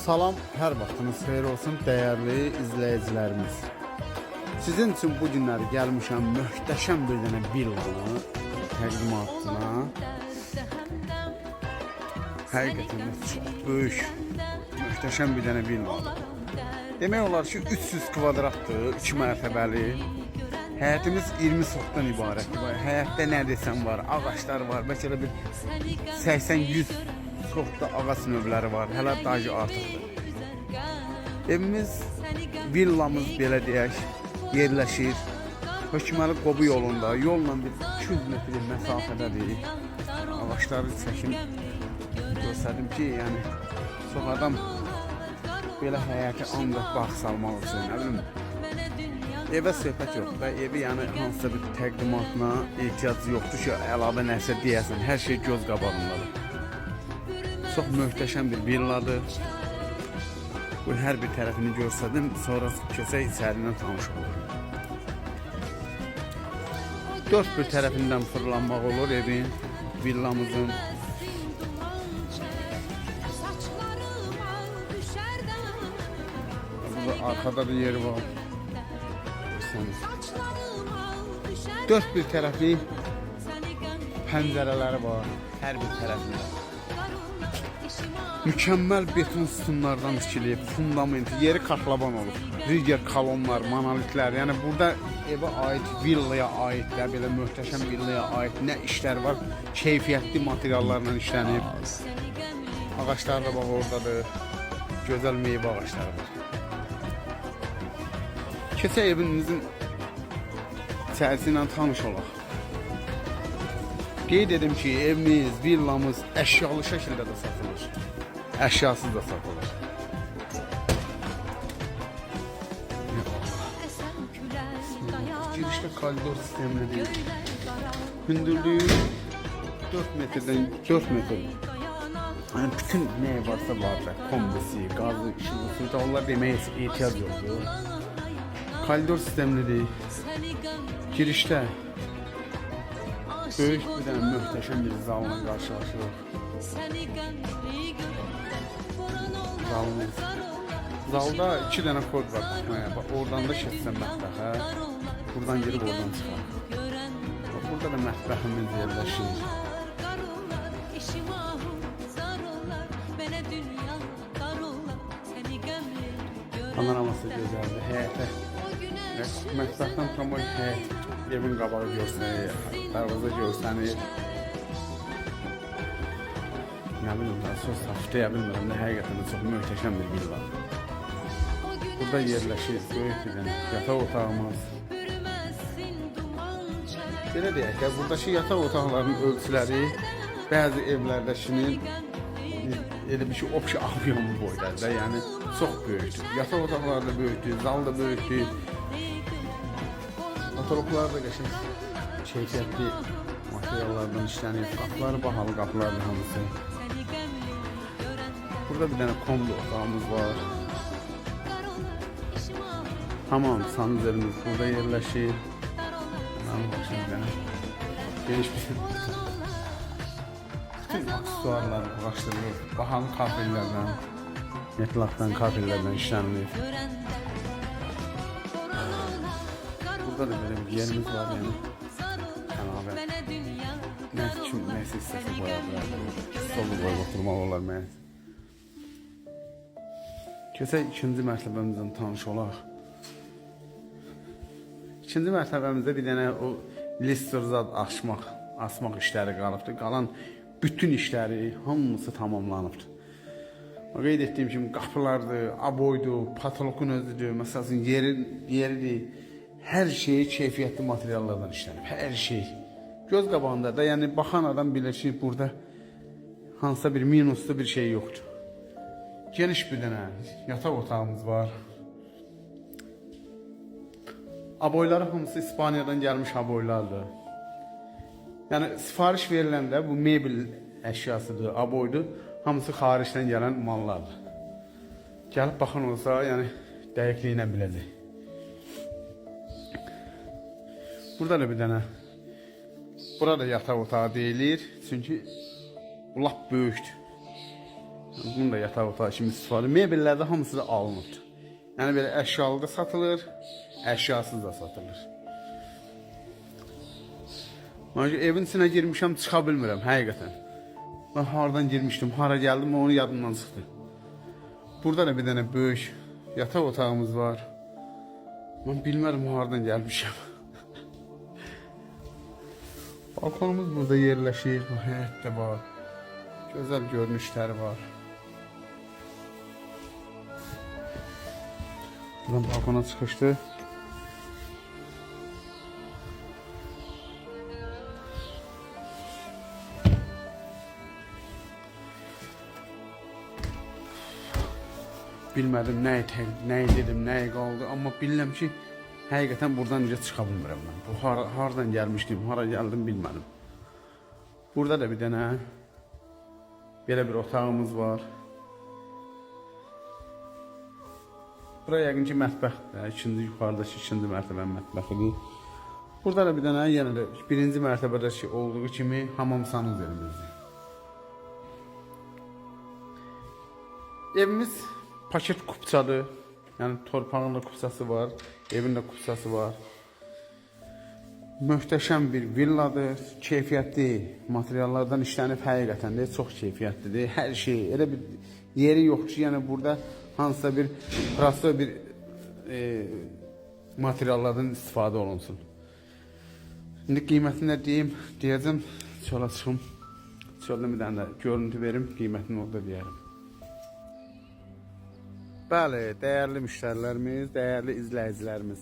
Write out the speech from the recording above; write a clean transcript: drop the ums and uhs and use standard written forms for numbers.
Salam, hər vaxtınız xeyir olsun dəyərli izləyicilərimiz. Sizin üçün bu günləri gəlmişəm möhtəşəm bir dənə villanı təqdimatına. Həqiqətən çox böyük, möhtəşəm bir dənə villa. Demək olar ki 300 kvadratdır, 2 mərtəbəli. Həyətimiz 20 sotdan ibarətdir. Həyətdə nə desəm var, ağaçlar var, bəlkə bir 80-100 sotda ağac növləri var, hələ daha artıqdır. Evimiz, villamız belə deyək, yerləşir. Hökməli Qobu yolunda, yolla bir 200 metr məsafədədir. Ağaçları çəkim, göstərdim ki, yəni çox adam belə həyətə ancaq bağ salmaq üçün, nə bilim, evə söhbət yox və evi yəni hansısa bir təqdimatına ehtiyac yoxdur ki, əlavə nəsə deyəsən, hər şey göz qabağındadır. Çox möhtəşəm bir villadır. Bu hər bir tərəfini görsədim, sonra köçək içərindən tanış olur. Dörd bir tərəfindən fırlanmaq olur evin, villamızın. Burada arkada bir yeri var. Dörd bir tərəfi pəncərələri var, hər bir tərəfində. Mükemmel beton sütunlardan tikilib, fundamenti, yeri kartlaban olur. Rigger kolonlar, monolitlər, yəni burada evə ait, villaya ait, belə möhtəşəm villaya ait nə işlər var, keyfiyyətli materiallarla işlənib. Ağaçlar da bax oradadır, gözəl meyvə ağaçları var. Keçək evinizin içərisi ilə tanış olaq. Qeyd edim ki, evimiz, villamız əşyalı şəkildə də satılır. Əşyasız da satılır. Girişdə koridor sistemlidir. Hündürlüyü 4 metrdən 4 metr. Yəni bütün nə varsa var da, kombisi, qazı, işığı, suyu, onlar deməyə ehtiyac yoxdur. Koridor sistemlidir. Girişdə böyük bir dənə möhtəşəm bir zalla qarşılaşırıq. Zalda 2 dənə kod var tutmaya. Bax, oradan da keçsən mətbəxə. Buradan girib oradan çıxar. Burada da mətbəximiz yerləşir. Panoraması gözəldir. Həyətə. Mətbəxdən tam o həyət. Evin qabağı görsənir, darvaza görsənir. Nə bilim, söz haftaya bilmirəm də, həqiqətən çox möhtəşəm bir villa. Burada yerləşir, böyük bir dənə yataq otağımız. Belə deyək ki, buradakı yataq otaqlarının ölçüləri bəzi evlərdəkinin elə bir şey, opşi avion boydadır, yəni çox böyükdür. Yataq otaqları da böyükdür, zal da böyükdür. Otoroplar da qəşəng keyfiyyətli materiallardan işlənir. Qapıları bahalı qapılardır hamısı. Burada bir dənə kombi otağımız var. Hamam sanuzerimiz burada yerləşir. Geniş bir bütün aksesuarlar uğraşdırılır. Bahalı kafirlərdən, metlaqdan, kafirlərdən işlənilir. Burada da böyle bir yerimiz var yani. Kanavə. Neyse istəsə qoya bilərlər. Stolu qoyub oturmaq olar mənə. Keçək ikinci mərtəbəmizdən tanış olaq. İkinci mərtəbəmizdə bir dənə o listerzad asmaq işləri qalıbdır. Qalan bütün işləri hamısı tamamlanıbdır. Qeyd etdiyim kimi qapılardır, aboydur, patologun özüdür, məsələn yeridir. Hər şey keyfiyyətli materiallardan işlənib, hər şey. Göz qabağında da, yəni baxan adam bilir ki, burada hansısa bir minuslu bir şey yoxdur. Geniş bir dənə yataq otağımız var. Aboyları hamısı İspaniyadan gəlmiş aboylardır. Yəni sifariş veriləndə bu mebel əşyasıdır, aboydur, hamısı xaricdən gələn mallardır. Gəlib baxan olsa, yəni dəqiqliyinə biləcək. Burada da bir dənə, burada yataq otağı deyilir, çünki bu lap böyükdür. Bunun da yataq otağı kimi istifadə. Mebellərdə hamısı da alınıb. Yəni belə əşyalı da satılır, əşyasız da satılır. Məncə evin içinə girmişəm, çıxa bilmirəm həqiqətən. Mən hardan girmişdim, hara gəldim, onu yadımdan çıxdı. Burada da bir dənə böyük yataq otağımız var. Mən bilmərəm hardan gəlmişəm. Balkonumuz burada yerləşir, həyətdə var. Gözəl görünüşləri var. Buradan balkona çıxışdı. Bilmədim nəyi dedim, nəyi qaldı. Amma bilirəm ki, həqiqətən buradan necə çıxa bilmirəm mən. Bu hardan gəlmişdim, hara gəldim bilmədim. Burada da bir dənə belə bir otağımız var. Bura yəqin ki mətbəxdir. İkinci yuxarıdakı ikinci mərtəbə mətbəxidir. Burada da bir dənə yenə də birinci mərtəbədəki olduğu kimi hamam sanuzelimizdir. Evimiz paket kupçadır. Yəni torpağın da kupçası var, evin də kupçası var. Möhtəşəm bir villadır, keyfiyyətli materiallardan işlənib, həqiqətən də çox keyfiyyətlidir. Hər şey, elə bir yeri yox ki, yəni burada hansısa bir prosto bir materiallardan istifadə olunsun. İndi qiymətini də deyəcəm, çölə çıxım. Çöldən bir dənə də görüntü verim, qiymətini orada deyərim. Bəli, dəyərli müştərilərimiz, dəyərli izləyicilərimiz.